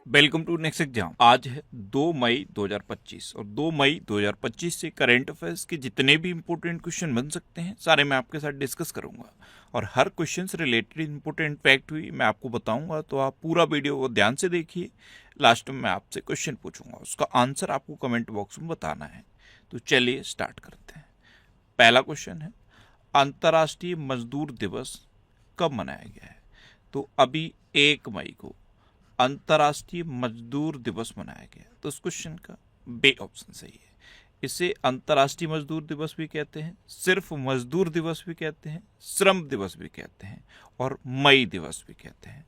Welcome to next exam. आज है 2 मई 2025 और 2 मई 2025 से करंट अफेयर्स के जितने भी इंपॉर्टेंट क्वेश्चन बन सकते हैं सारे मैं आपके साथ डिस्कस करूंगा और हर क्वेश्चन से रिलेटेड इंपॉर्टेंट फैक्ट भी मैं आपको बताऊंगा। तो आप पूरा वीडियो को ध्यान से देखिए। लास्ट में मैं आपसे क्वेश्चन पूछूंगा, उसका आंसर आपको कमेंट बॉक्स में बताना है। तो चलिए स्टार्ट करते हैं। पहला क्वेश्चन है, अंतर्राष्ट्रीय मजदूर दिवस कब मनाया गया है? तो अभी 1 मई को अंतर्राष्ट्रीय मजदूर दिवस मनाया गया। तो इस क्वेश्चन का बे ऑप्शन सही है। इसे अंतर्राष्ट्रीय मजदूर दिवस भी कहते हैं, सिर्फ मजदूर दिवस भी कहते हैं, श्रम दिवस भी कहते हैं और मई दिवस भी कहते हैं।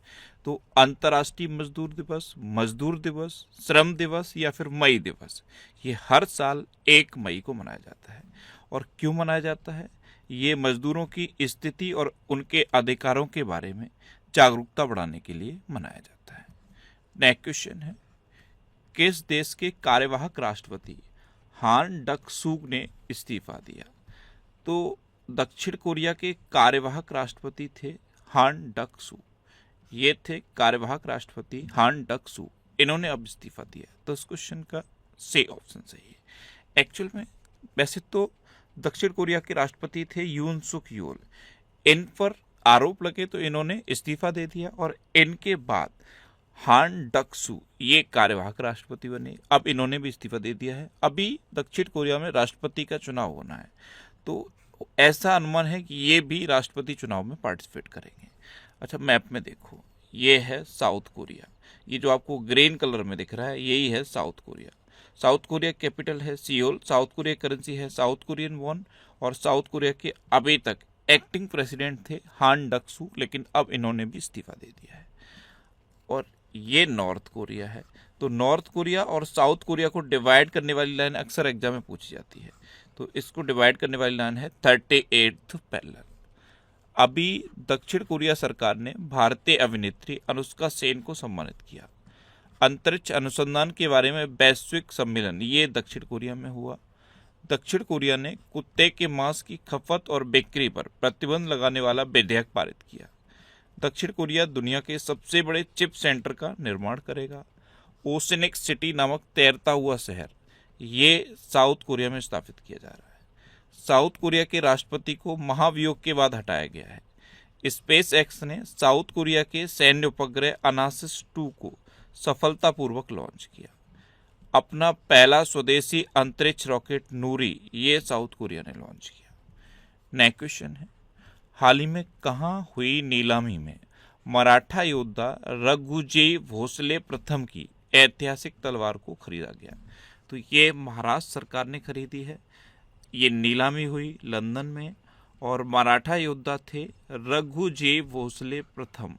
तो अंतर्राष्ट्रीय मजदूर दिवस, श्रम दिवस या फिर मई दिवस, ये हर साल 1 मई को मनाया जाता है। और क्यों मनाया जाता है? ये मजदूरों की स्थिति और उनके अधिकारों के बारे में जागरूकता बढ़ाने के लिए मनाया जाता है। नेक्स्ट क्वेश्चन है, किस देश के कार्यवाहक राष्ट्रपति हान डक सूग ने इस्तीफा दिया? तो दक्षिण कोरिया के कार्यवाहक राष्ट्रपति थे हान डक सूग। ये थे कार्यवाहक राष्ट्रपति हान डक सूग, इन्होंने अब इस्तीफा दिया। तो इस क्वेश्चन का सी ऑप्शन सही है। एक्चुअल में वैसे तो दक्षिण कोरिया के राष्ट्रपति थे यून सुक योल, इन पर आरोप लगे तो इन्होंने इस्तीफा दे दिया और इनके बाद हान डक सू ये कार्यवाहक राष्ट्रपति बने। अब इन्होंने भी इस्तीफा दे दिया है। अभी दक्षिण कोरिया में राष्ट्रपति का चुनाव होना है, तो ऐसा अनुमान है कि ये भी राष्ट्रपति चुनाव में पार्टिसिपेट करेंगे। अच्छा, मैप में देखो, ये है साउथ कोरिया। ये जो आपको ग्रीन कलर में दिख रहा है यही है south Korea. South Korea capital है सियोल, साउथ कोरिया करेंसी है साउथ कोरियन वॉन और साउथ कोरिया के अभी तक एक्टिंग प्रेसिडेंट थे हान डक सू, लेकिन अब इन्होंने भी इस्तीफा दे दिया है। और ये नॉर्थ कोरिया है। तो नॉर्थ कोरिया और साउथ कोरिया को डिवाइड करने वाली लाइन अक्सर एग्जाम में पूछी जाती है। तो इसको डिवाइड करने वाली लाइन है 38th पैरेलल। अभी दक्षिण कोरिया सरकार ने भारतीय अभिनेत्री अनुष्का सेन को सम्मानित किया। अंतरिक्ष अनुसंधान के बारे में वैश्विक सम्मेलन ये दक्षिण कोरिया में हुआ। दक्षिण कोरिया ने कुत्ते के मांस की खपत और बिक्री पर प्रतिबंध लगाने वाला विधेयक पारित किया। दक्षिण कोरिया दुनिया के सबसे बड़े चिप सेंटर का निर्माण करेगा। ओसेनिक सिटी नामक तैरता हुआ शहर ये साउथ कोरिया में स्थापित किया जा रहा है। साउथ कोरिया के राष्ट्रपति को महाभियोग के बाद हटाया गया है। स्पेस एक्स ने साउथ कोरिया के सैन्य उपग्रह अनासिस 2 को सफलतापूर्वक लॉन्च किया। अपना पहला स्वदेशी अंतरिक्ष रॉकेट नूरी ये साउथ कोरिया ने लॉन्च किया। नेक्स्ट क्वेश्चन है, हाल ही में कहाँ हुई नीलामी में मराठा योद्धा रघुजी भोसले प्रथम की ऐतिहासिक तलवार को खरीदा गया? तो ये महाराष्ट्र सरकार ने खरीदी है। ये नीलामी हुई लंदन में और मराठा योद्धा थे रघुजी भोसले प्रथम।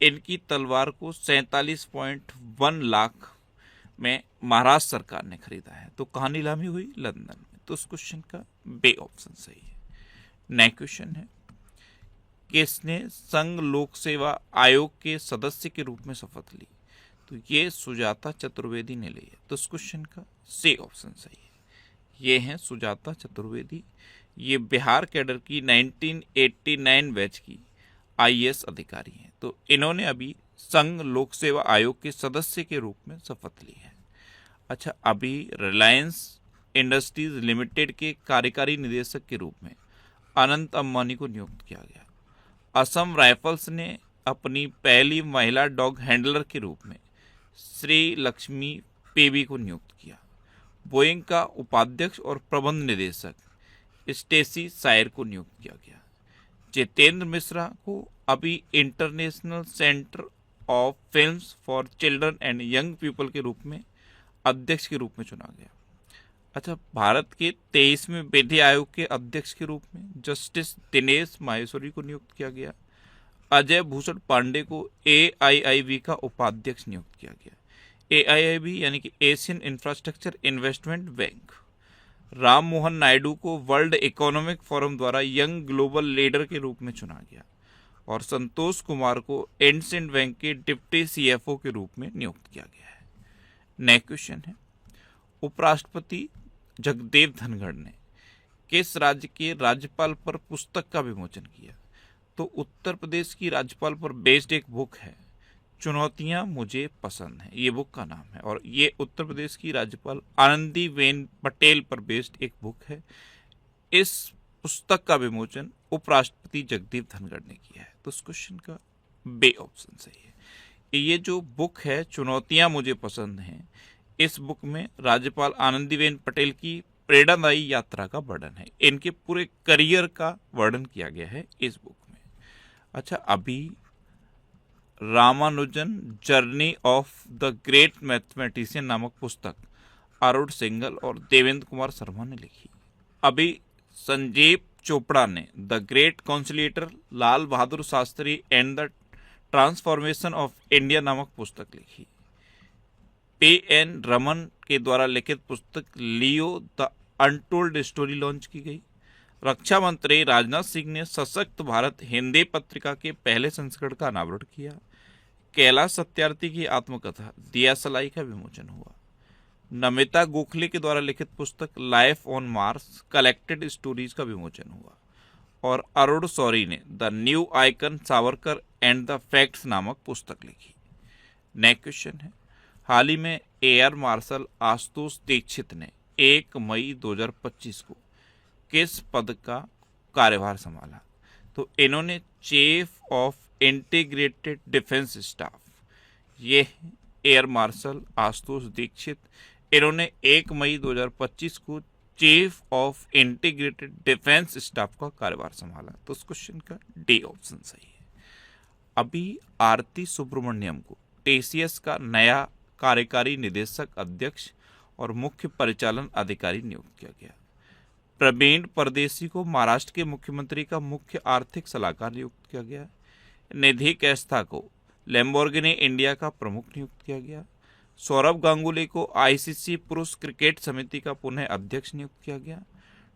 इनकी तलवार को 47.1 लाख में महाराष्ट्र सरकार ने खरीदा है। तो कहाँ नीलामी हुई? लंदन में। तो उस क्वेश्चन का बे ऑप्शन सही है। नेक्स्ट क्वेश्चन है, किसने संघ लोक सेवा आयोग के सदस्य के रूप में शपथ ली? तो ये सुजाता चतुर्वेदी ने ली है। तो इस क्वेश्चन का सी ऑप्शन सही है। ये हैं सुजाता चतुर्वेदी। ये बिहार कैडर की 1989 बैच की आईएएस अधिकारी हैं। तो इन्होंने अभी संघ लोक सेवा आयोग के सदस्य के रूप में शपथ ली है। अच्छा, अभी रिलायंस इंडस्ट्रीज लिमिटेड के कार्यकारी निदेशक के रूप में अनंत अंबानी को नियुक्त किया गया। असम राइफल्स ने अपनी पहली महिला डॉग हैंडलर के रूप में श्री लक्ष्मी पेबी को नियुक्त किया। बोइंग का उपाध्यक्ष और प्रबंध निदेशक स्टेसी सायर को नियुक्त किया गया। जितेंद्र मिश्रा को अभी international centre of films for children and young people के रूप में अध्यक्ष के रूप में चुना गया। अच्छा, भारत के 23वें विधि आयोग के अध्यक्ष के रूप में जस्टिस दिनेश माहेश्वरी को नियुक्त किया गया। अजय भूषण पांडे को एआईआईबी का उपाध्यक्ष नियुक्त किया गया। एआईआईबी यानी कि Asian infrastructure investment bank. Ram Mohan Naidu को वर्ल्ड इकोनॉमिक फोरम द्वारा यंग ग्लोबल लीडर के रूप में चुना गया और संतोष कुमार को इंडसिंड बैंक के डिप्टी सीएफओ के रूप में नियुक्त किया गया है। नेक्स्ट क्वेश्चन है, उपराष्ट्रपति जगदेव धनखड़ ने किस राज्य के राज्यपाल पर पुस्तक का विमोचन किया? तो उत्तर प्रदेश की राज्यपाल पर बेस्ड एक बुक है चुनौतियां मुझे पसंद हैं, ये बुक का नाम है। और ये उत्तर प्रदेश की राज्यपाल आनंदीबेन पटेल पर बेस्ड एक बुक है। इस पुस्तक का विमोचन उपराष्ट्रपति जगदीप धनखड़ ने किया है। तो इस क्वेश्चन का बे ऑप्शन सही है। ये जो बुक है चुनौतियां मुझे पसंद हैं, इस बुक में राज्यपाल आनंदीबेन पटेल की प्रेरणादायी यात्रा का वर्णन है, इनके पूरे करियर का वर्णन किया गया है इस बुक में। अच्छा, अभी Ramanujan journey of the great mathematician नामक पुस्तक अरुण सिंघल और देवेंद्र कुमार शर्मा ने लिखी। अभी संजीव चोपड़ा ने the great conciliator Lal Bahadur Shastri and the transformation of India नामक पुस्तक लिखी। P.N. रमन के द्वारा लिखित पुस्तक Leo the untold story launch की गई। रक्षा मंत्री राजनाथ सिंह ने सशक्त भारत हिंदी पत्रिका के पहले संस्करण का अनावरण किया। कैलाश सत्यार्थी की आत्मकथा दिया सलाई का विमोचन हुआ। नमिता गोखले के द्वारा लिखित पुस्तक life on Mars collected stories का विमोचन हुआ। और अरुण शौरी ने the new icon Savarkar and the facts नामक पुस्तक लिखी। नेक्स्ट क्वेश्चन है, हाल ही में एयर मार्शल आशुतोष दीक्षित ने 1 मई 2025 को किस पद का कार्यभार संभाला? तो इन्होंने chief of integrated defence staff, ये एयर मार्शल आशुतोष दीक्षित, इन्होंने 1 मई 2025 को chief of integrated defence staff का कार्यभार संभाला। तो इस क्वेश्चन का डी ऑप्शन सही है। अभी आरती सुब्रमण्यम को टीसीएस का नया कार्यकारी निदेशक अध्यक्ष और मुख्य परिचालन अधिकारी नियुक्त किया गया। प्रवीण परदेसी को महाराष्ट्र के मुख्यमंत्री का मुख्य आर्थिक सलाहकार नियुक्त किया गया। निधि कैस्था को लैम्बोर्गिनी इंडिया का प्रमुख नियुक्त किया गया। सौरभ गांगुली को आईसीसी पुरुष क्रिकेट समिति का पुनः अध्यक्ष नियुक्त किया गया।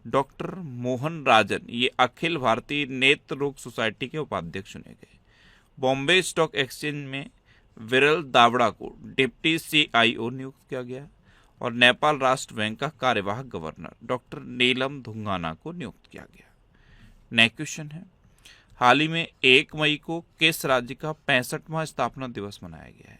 डॉक्टर मोहन राजन ये अखिल भारतीय नेत्र रोग सोसाइटी के उपाध्यक्ष चुने गए। बॉम्बे स्टॉक एक्सचेंज में विरल दावड़ा को डिप्टी CIO नियुक्त किया गया। और नेपाल राष्ट्र बैंक का कार्यवाहक गवर्नर डॉक्टर नीलम धुंगाना को नियुक्त किया गया। नेक्स्ट क्वेश्चन है, हाल ही में 1 मई को किस राज्य का 65वां स्थापना दिवस मनाया गया है?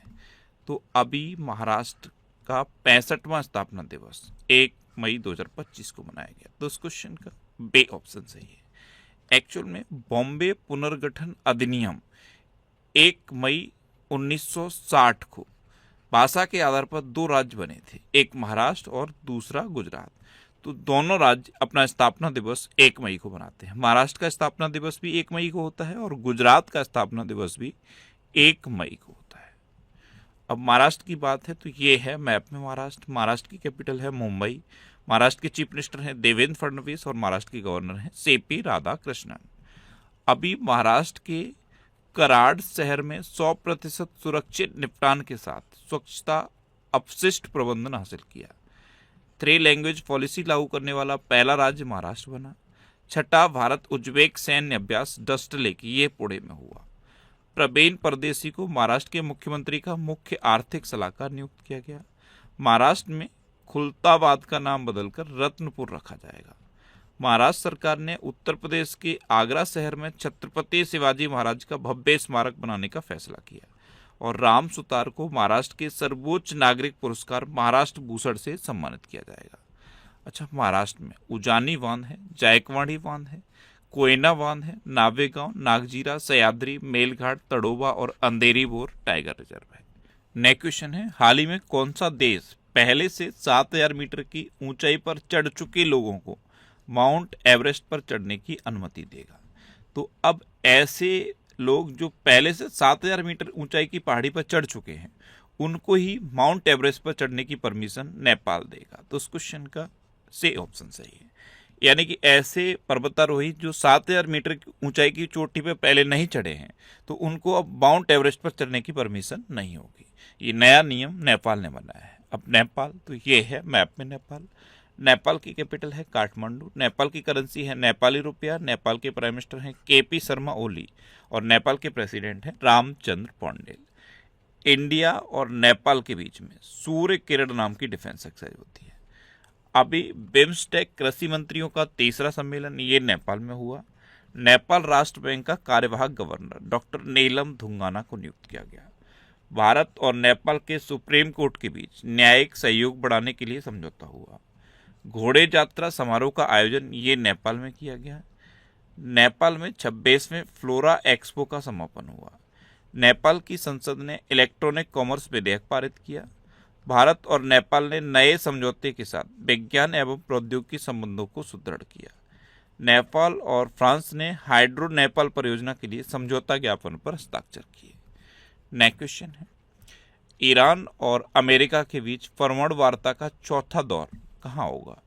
तो अभी महाराष्ट्र का 65वां स्थापना दिवस 1 मई 2025 को मनाया गया। तो इस क्वेश्चन का बे ऑप्शन सही है। एक्चुअल में बॉम्बे पुनर्गठन अधिनियम 1 मई 1960 को भाषा के आधार पर 2 राज्य बने थे, एक महाराष्ट्र और दूसरा गुजरात। तो दोनों राज्य अपना स्थापना दिवस 1 मई को मनाते हैं। महाराष्ट्र का स्थापना दिवस भी 1 मई को होता है और गुजरात का स्थापना दिवस भी 1 मई को होता है। अब महाराष्ट्र की बात है तो ये है मैप में महाराष्ट्र। महाराष्ट्र की कैपिटल है मुंबई। महाराष्ट्र के चीफ मिनिस्टर हैं देवेंद्र फडणवीस और महाराष्ट्र के गवर्नर हैं CP राधाकृष्णन। अभी महाराष्ट्र के कराड़ शहर में 100% सुरक्षित निपटान के साथ स्वच्छता अपशिष्ट प्रबंधन हासिल किया। 3 लैंग्वेज पॉलिसी लागू करने वाला पहला राज्य महाराष्ट्र बना। 6ठा भारत उज्बेक सैन्य अभ्यास डस्ट लेक ये पुणे में हुआ। प्रवीण परदेसी को महाराष्ट्र के मुख्यमंत्री का मुख्य आर्थिक सलाहकार नियुक्त किया गया। महाराष्ट्र में खुलताबाद का नाम बदलकर रत्नपुर रखा जाएगा। महाराष्ट्र सरकार ने उत्तर प्रदेश के आगरा शहर में छत्रपति शिवाजी महाराज का भव्य स्मारक बनाने का फैसला किया। और राम सुतार को महाराष्ट्र के सर्वोच्च नागरिक पुरस्कार महाराष्ट्र भूषण से सम्मानित किया जाएगा। अच्छा, महाराष्ट्र में उजानी बांध है, जायकवाड़ी बांध है, कोयना बांध है, नावेगांव, नागजीरा, सह्याद्री, मेलघाट, तड़ोबा और अंधेरी बोर टाइगर रिजर्व है। नेक्स्ट क्वेश्चन है, हाल ही में कौन सा देश पहले से 7000 मीटर की ऊंचाई पर चढ़ चुके लोगों को माउंट एवरेस्ट पर चढ़ने की अनुमति देगा? तो अब ऐसे लोग जो पहले से 7000 मीटर ऊंचाई की पहाड़ी पर चढ़ चुके हैं उनको ही माउंट एवरेस्ट पर चढ़ने की परमिशन नेपाल देगा। तो इस क्वेश्चन का से ऑप्शन सही है। यानी कि ऐसे पर्वतारोही जो 7000 मीटर की ऊंचाई की चोटी पर पहले नहीं चढ़े हैं तो उनको अब माउंट एवरेस्ट पर चढ़ने की परमिशन नहीं होगी। ये नया नियम नेपाल ने बनाया है। अब नेपाल तो ये है मैप में नेपाल। नेपाल की कैपिटल है काठमांडू। नेपाल की करेंसी है नेपाली रुपया। नेपाल के प्राइम मिनिस्टर हैं KP शर्मा ओली और नेपाल के प्रेसिडेंट हैं रामचंद्र पौंडेल। इंडिया और नेपाल के बीच में सूर्य किरण नाम की डिफेंस एक्सरसाइज होती है। अभी बिम्स्टेक कृषि मंत्रियों का 3रा सम्मेलन ये नेपाल में हुआ। नेपाल राष्ट्र बैंक का कार्यवाहक गवर्नर डॉक्टर नीलम धुंगाना को नियुक्त किया गया। भारत और नेपाल के सुप्रीम कोर्ट के बीच न्यायिक सहयोग बढ़ाने के लिए समझौता हुआ। घोड़े यात्रा समारोह का आयोजन ये नेपाल में किया गया। नेपाल में 26वें फ्लोरा एक्सपो का समापन हुआ। नेपाल की संसद ने इलेक्ट्रॉनिक कॉमर्स विधेयक पारित किया। भारत और नेपाल ने नए समझौते के साथ विज्ञान एवं प्रौद्योगिकी संबंधों को सुदृढ़ किया। नेपाल और फ्रांस ने हाइड्रो नेपाल परियोजना के लिए समझौता ज्ञापन पर हस्ताक्षर किए। नेक्स्ट क्वेश्चन है, ईरान और अमेरिका के बीच परमाणु वार्ता का चौथा दौर कहाँ होगा?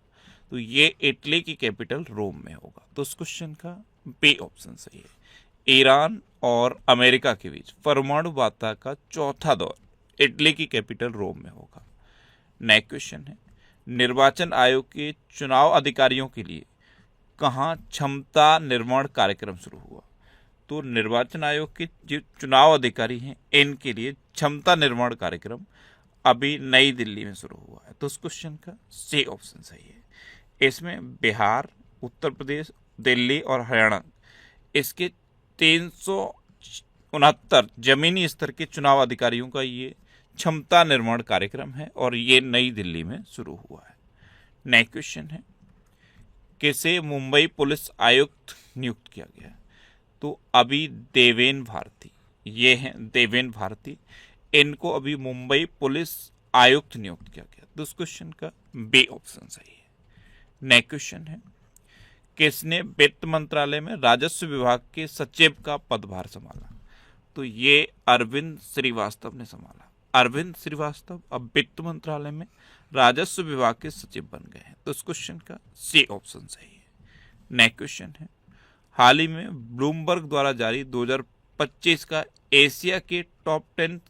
तो ये इटली की कैपिटल रोम में होगा। तो इस क्वेश्चन का बी ऑप्शन सही है। ईरान और अमेरिका के बीच परमाणु वार्ता का चौथा दौर इटली की कैपिटल रोम में होगा। नेक्स्ट क्वेश्चन है, निर्वाचन आयोग के चुनाव अधिकारियों के लिए कहाँ क्षमता निर्माण कार्यक्रम शुरू हुआ? तो निर्वाचन आयोग के जो चुनाव अधिकारी हैं इनके लिए क्षमता निर्माण कार्यक्रम अभी नई दिल्ली में शुरू हुआ है। तो इस क्वेश्चन का सी ऑप्शन सही है। इसमें बिहार, उत्तर प्रदेश, दिल्ली और हरियाणा इसके 369 जमीनी स्तर के चुनाव अधिकारियों का ये क्षमता निर्माण कार्यक्रम है और ये नई दिल्ली में शुरू हुआ है। नेक्स्ट क्वेश्चन है, किसे मुंबई पुलिस आयुक्त नियुक्त किया गया? तो अभी देवेन भारती, ये हैं देवेन भारती, इनको अभी मुंबई पुलिस आयुक्त नियुक्त किया गया। तो इस क्वेश्चन का बी ऑप्शन सही है। नेक्स्ट क्वेश्चन है, किसने वित्त मंत्रालय में राजस्व विभाग के सचिव का पदभार संभाला? तो ये अरविंद श्रीवास्तव ने संभाला। अरविंद श्रीवास्तव अब वित्त मंत्रालय में राजस्व विभाग के सचिव बन गए हैं। तो इस क्वेश्चन का सी ऑप्शन सही है। नेक्स्ट क्वेश्चन है, हाल ही में ब्लूमबर्ग द्वारा जारी 2025 का एशिया के टॉप 10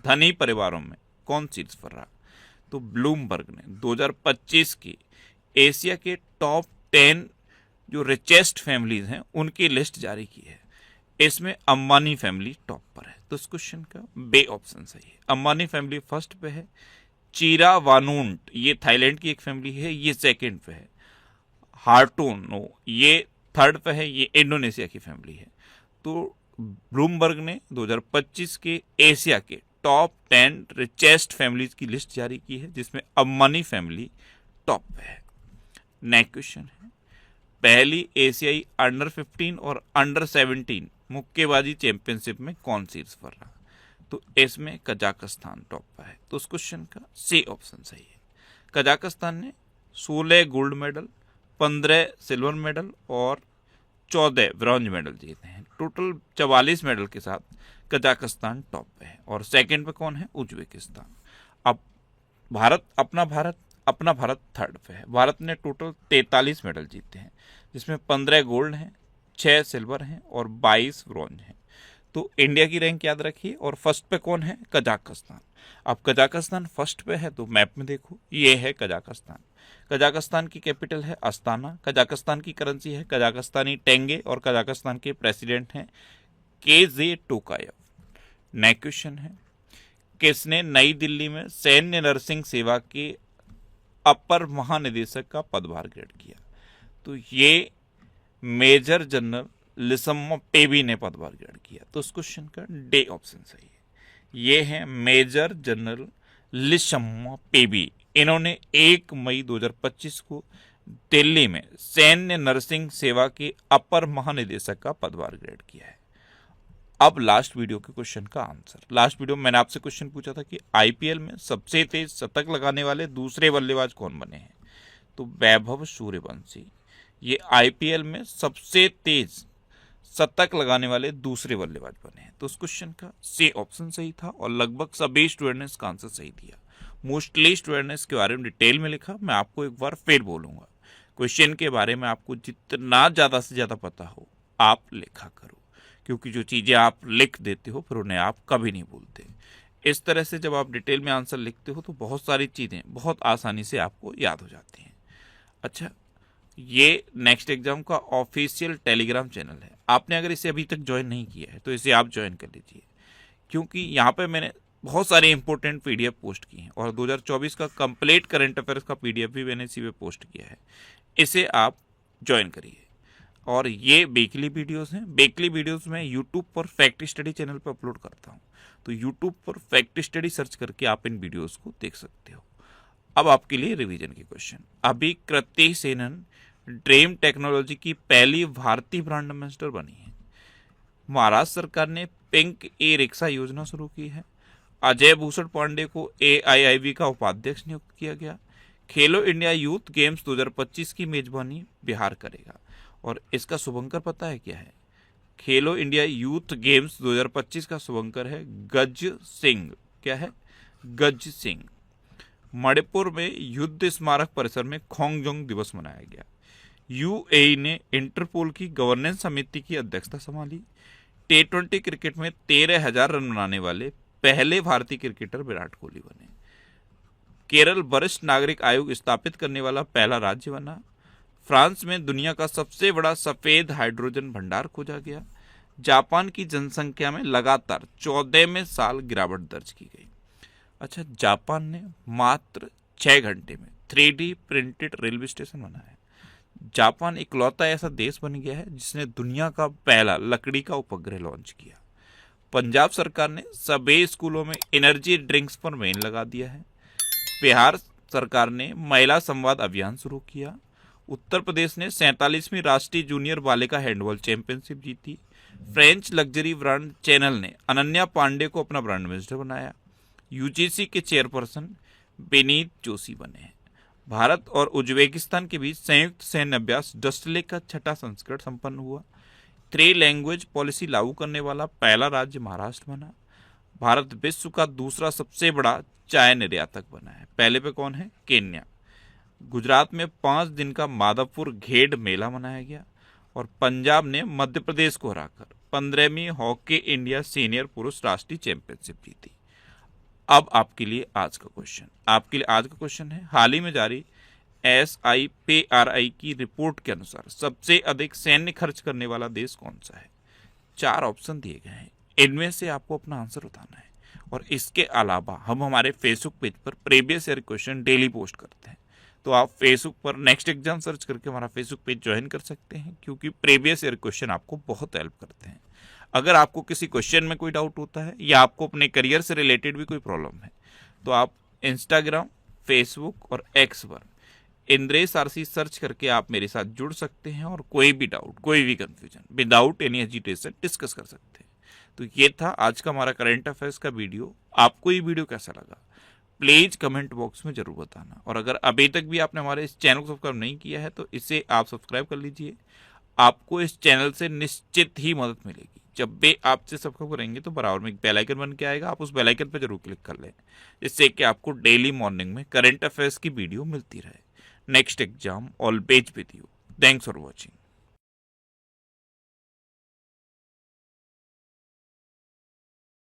धनी परिवारों में कौन शीर्ष पर रहा? तो ब्लूमबर्ग ने 2025 की एशिया के टॉप 10 जो रिचेस्ट फैमिलीज हैं उनकी लिस्ट जारी की है। इसमें अंबानी फैमिली टॉप पर है। तो इस क्वेश्चन का बी ऑप्शन सही है। अंबानी फैमिली फर्स्ट पे है। चीरा वानूंट ये थाईलैंड की एक फैमिली है, ये सेकंड पे है। हार्टोनो ये थर्ड पे है, ये इंडोनेशिया की फैमिली है। तो ब्लूमबर्ग ने 2025 के एशिया के टॉप 10 रिचेस्ट फैमिलीज की लिस्ट जारी की है जिसमें अंबानी फैमिली टॉप पे है। नेक्स्ट क्वेश्चन है, पहली एशियाई अंडर 15 और अंडर 17 मुक्केबाजी चैंपियनशिप में कौन शीर्ष पर रहा? तो इसमें कजाकिस्तान टॉप पर है। तो उस क्वेश्चन का सी ऑप्शन सही है। कजाकिस्तान ने 16 गोल्ड मेडल, 15 सिल्वर मेडल और 14 ब्रॉन्ज मेडल जीते हैं। टोटल 44 मेडल के साथ कजाकिस्तान टॉप पे है। और सेकंड पे कौन है? उज्बेकिस्तान। अब अपना भारत थर्ड पे है। भारत ने टोटल 43 मेडल जीते हैं जिसमें 15 गोल्ड हैं, 6 सिल्वर हैं और 22 ब्रॉन्ज हैं। तो इंडिया की रैंक याद रखिए। और फर्स्ट पे कौन है? कजाकिस्तान। अब कजाकिस्तान फर्स्ट पे है तो मैप में देखो, ये है कजाकिस्तान। कजाकिस्तान की कैपिटल है अस्ताना। कजाकिस्तान की करेंसी है कजाकिस्तानी टेंगे और कजाकिस्तान के प्रेसिडेंट हैं केजे टोकायव। नेक्स्ट क्वेश्चन है, किसने नई दिल्ली में सैन्य नर्सिंग सेवा के अपर महानिदेशक का पदभार ग्रहण किया? तो ये मेजर जनरल लिसम्मा पेबी ने पदभार ग्रहण किया। तो इस क्वेश्चन का डी ऑप्शन सही है। ये है मेजर जनरल लिसम्मा पेबी। इन्होंने 1 मई 2025 को दिल्ली में सैन्य नर्सिंग सेवा के अपर महानिदेशक का पदभार ग्रहण किया है। अब लास्ट वीडियो के क्वेश्चन का आंसर। लास्ट वीडियो में मैंने आपसे क्वेश्चन पूछा था कि आईपीएल में सबसे तेज शतक लगाने वाले दूसरे बल्लेबाज कौन बने हैं? तो वैभव सूर्यवंशी ये आईपीएल में सबसे तेज शतक लगाने वाले दूसरे बल्लेबाज बने हैं। तो उस क्वेश्चन का सी ऑप्शन सही था और लगभग सभी स्टूडेंट ने इसका आंसर सही दिया। मोस्टली स्टूडेंट ने इसके बारे में डिटेल में लिखा। मैं आपको एक बार फिर बोलूंगा, क्वेश्चन के बारे में आपको जितना ज़्यादा से ज़्यादा पता हो आप लिखा करो, क्योंकि जो चीज़ें आप लिख देते हो फिर उन्हें आप कभी नहीं भूलते। इस तरह से जब आप डिटेल में आंसर लिखते हो तो बहुत सारी चीज़ें बहुत आसानी से आपको याद हो जाती हैं। अच्छा, ये नेक्स्ट एग्जाम का ऑफिशियल टेलीग्राम चैनल है। आपने अगर इसे अभी तक ज्वाइन नहीं किया है तो इसे आप ज्वाइन कर लीजिए, क्योंकि यहाँ पे मैंने बहुत सारे इंपॉर्टेंट पीडीएफ पोस्ट किए हैं और 2024 का कंप्लीट करंट अफेयर्स का पीडीएफ भी मैंने इसी पे पोस्ट किया है। इसे आप ज्वाइन करिए। और ये वीकली वीडियोस हैं। वीकली वीडियोस मैं यूट्यूब पर फैक्ट स्टडी चैनल पर अपलोड करता हूँ, तो यूट्यूब पर फैक्ट स्टडी सर्च करके आप इन वीडियोस को देख सकते हो। अब आपके लिए रिवीजन के क्वेश्चन। अभी कृति सेनन ड्रीम टेक्नोलॉजी की पहली भारतीय ब्रांड एम्बेसडर बनी है। महाराष्ट्र सरकार ने पिंक ई रिक्शा योजना शुरू की है। अजय भूषण पांडे को AIIB का उपाध्यक्ष नियुक्त किया गया। खेलो इंडिया यूथ गेम्स 2025 की मेजबानी बिहार करेगा। और इसका शुभंकर पता है क्या है? खेलो इंडिया यूथ गेम्स 2025 का शुभंकर है गज सिंह। क्या है? गज सिंह। मणिपुर में युद्ध स्मारक परिसर में खोंगजोंग दिवस मनाया गया। UAE ने इंटरपोल की गवर्नेंस समिति की अध्यक्षता संभाली। T20 क्रिकेट में 13,000 रन बनाने वाले पहले भारतीय क्रिकेटर विराट कोहली बने। केरल वरिष्ठ नागरिक आयोग स्थापित करने वाला पहला राज्य बना। फ्रांस में दुनिया का सबसे बड़ा सफेद हाइड्रोजन भंडार खोजा गया। जापान की जनसंख्या में लगातार 14वें साल गिरावट दर्ज की गई। अच्छा, जापान ने मात्र 6 घंटे में 3D प्रिंटेड रेलवे स्टेशन बनाया। जापान इकलौता ऐसा देश बन गया है जिसने दुनिया का पहला लकड़ी का उपग्रह लॉन्च किया। पंजाब सरकार ने सभी स्कूलों में एनर्जी ड्रिंक्स पर बैन लगा दिया है। बिहार सरकार ने महिला संवाद अभियान शुरू किया। उत्तर प्रदेश ने 47वीं राष्ट्रीय जूनियर बालिका हैंडबॉल चैंपियनशिप जीती। फ्रेंच लग्जरी ब्रांड चैनल ने अनन्या पांडे को अपना ब्रांड एम्बेसडर बनाया। UGC के चेयरपर्सन बेनीत जोशी बने हैं। भारत और उज्बेकिस्तान के बीच संयुक्त सैन्य अभ्यास डस्टलेक का 6ठा संस्करण संपन्न हुआ। 3 लैंग्वेज पॉलिसी लागू करने वाला पहला राज्य महाराष्ट्र बना। भारत विश्व का दूसरा सबसे बड़ा चाय निर्यातक बना है। पहले पे कौन है? केन्या। गुजरात में 5 दिन का माधवपुर घेड मेला मनाया गया। और पंजाब ने मध्य प्रदेश को हराकर 15वीं हॉकी इंडिया सीनियर पुरुष राष्ट्रीय चैंपियनशिप जीती। अब आपके लिए आज का क्वेश्चन है, हाल ही में जारी SIPRI की रिपोर्ट के अनुसार सबसे अधिक सैन्य खर्च करने वाला देश कौन सा है? 4 ऑप्शन दिए गए हैं, इनमें से आपको अपना आंसर बताना है। और इसके अलावा हम हमारे फेसबुक पेज पर previous year question daily post करते हैं, तो आप फेसबुक पर नेक्स्ट एग्जाम सर्च करके हमारा फेसबुक पेज ज्वाइन कर सकते हैं, क्योंकि प्रीवियस ईयर क्वेश्चन आपको बहुत हेल्प करते हैं। अगर आपको किसी क्वेश्चन में कोई डाउट होता है या आपको अपने करियर से रिलेटेड भी कोई प्रॉब्लम है, तो आप इंस्टाग्राम, फेसबुक और X पर इंद्रेश RC सर्च करके आप मेरे साथ जुड़ सकते हैं और कोई भी डाउट, कोई भी confusion without any hesitation discuss कर सकते हैं। तो ये था आज का हमारा करंट अफेयर्स का वीडियो। आपको ये वीडियो कैसा लगा प्लीज कमेंट बॉक्स में जरूर बताना। और अगर अभी तक भी आपने हमारे इस चैनल को सब्सक्राइब नहीं किया है तो इसे आप सब्सक्राइब कर लीजिए। आपको इस चैनल से निश्चित ही मदद मिलेगी। जब भी आपसे सब्सक्राइब करेंगे तो बराबर में एक बेल आइकन बन के आएगा, आप उस बेल आइकन पर जरूर क्लिक कर लें, जिससे कि आपको डेली मॉर्निंग में करंट अफेयर्स की वीडियो मिलती रहे। Next exam always with you. Thanks for watching.